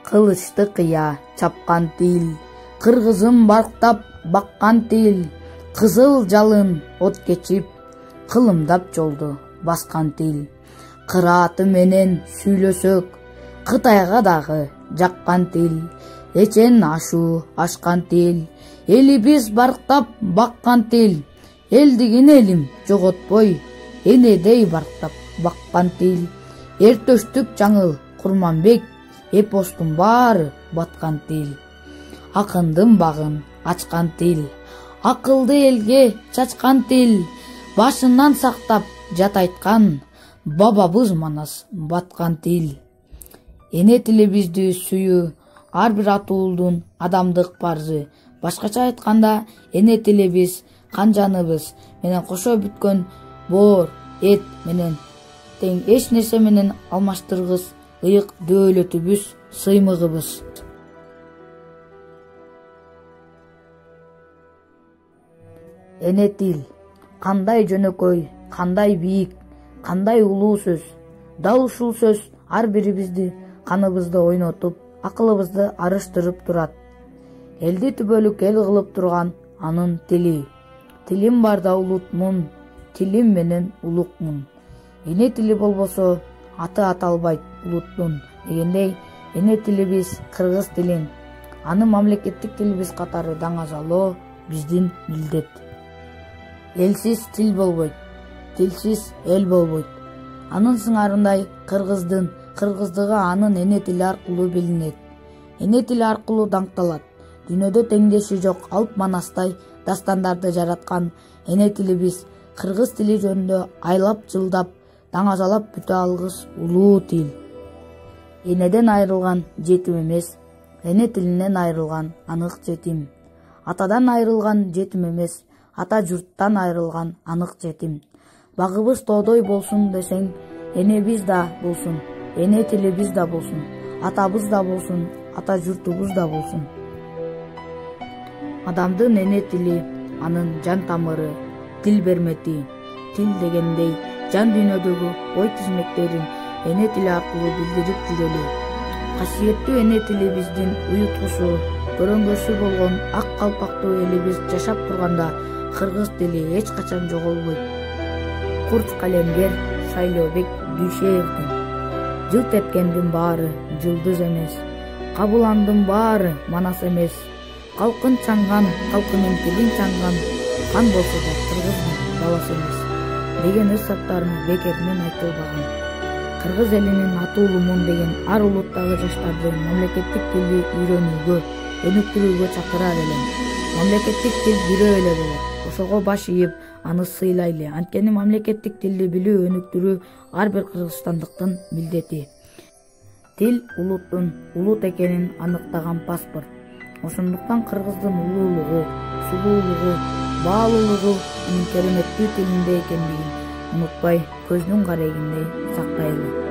Кылычты кыя чапкан тил, кыргызым барктап баккан тил, кызыл жалын от кечип, кылымдап жолду баскан тил. Кырааты менен сүйлөсөк, Кытайга дагы жаккан тил, эчен ашуу ашкан тил, элибиз барктап баккан тил, элдигин элим жоготпой, энедей барктап баккан тил. Эртөштүк жаңыл Курманбек, эпостун баары баткан тил. Акындын багын ачкан тил, акылды элге чачкан тил, башынан сактап жат айткан, бабабыз манас баткан тил. Эне тилибизди сүйүү ар бир ата уулдун адамдык парзы. Башкача айтканда, эне тилибиз канжаныбыз менен кошо бүткөн боор, эт менен тең эч нерсе менен алмаштыргыс ыйык дөөлөтүбүз, сыймыгыбыз. Эне тил кандай жөнөкөй, кандай бийик, кандай улуу сөз. Дал ушул сөз ар бирибизди каныбызды ойнотуп, акылыбызды арыштырып турат. Элди түбөлүк эл кылып турган анын тили. Тилим барда улутмун, тилим менен улукмун. Эне тили болбосо аты аталбайт улуттун дегендей, эне тилибиз кыргыз тилин, аны мамлекеттик тилибиз катары даңазалоо биздин милдет. Элсиз тил болбойт, тилсиз эл болбойт. Анын сыңарындай кыргыздын кыргыздыгы анын эне тили аркылуу билинет. Эне тили аркылуу даңкталат. Дүйнөдө теңдеши жок алп манастай дастандарды жараткан эне тилибиз кыргыз тили жөнүндө айлап жылдап даңазалап бүтө алгыс улуу тил. Энеден айрылган жетим эмес, эне тилинен айрылган анык жетим. Атадан айрылган жетим эмес, ата журттан айрылган анык жетим. Багыбыз тоодой болсун десең, энебиз да болсун, эне тилибиз да болсун, атабыз да болсун, ата журтубуз да болсун. Адамдын эне тили анын жан тамыры, тил бермети. Тил дегендей жан дүйнөдөгү ой тизмектерин эне тили аркылуу билдирип жүрөлү. Касиеттүү эне тилибиздин уюткусу, көрөңгөсү болгон ак калпактуу элибиз жашап турганда кыргыз тили эч качан жоголбойт. Курч калемгер Шайлообек Дүйшеевдин: жылт эткендин баары жылдыз эмес, кабыландын баары манас эмес, калкын чаңган, калкынын тилин чаңган, кан болсо да кыргыздын баласы эмес деген өз саптарын бекеринен айтылбаган. Кыргыз элинин аты улумун деген ар улуттагы жаштарды мамлекеттик тилди үйрөнүүгө, өнүктүрүүгө чакырар элем. Мамлекеттик тил бирөө эле болот. Ошого баш ийип, аны сыйлайлы. Анткени мамлекеттик тилди билүү, өнүктүрүү ар бир кыргызстандыктын милдети. Тил улуттун улут экенин аныктаган паспорт. Ошондуктан кыргыздын улуулугу, сулуулугу, баалуулугу анын кереметтүү тилинде экендигин унутпай, көздүн карегиндей сактайлы.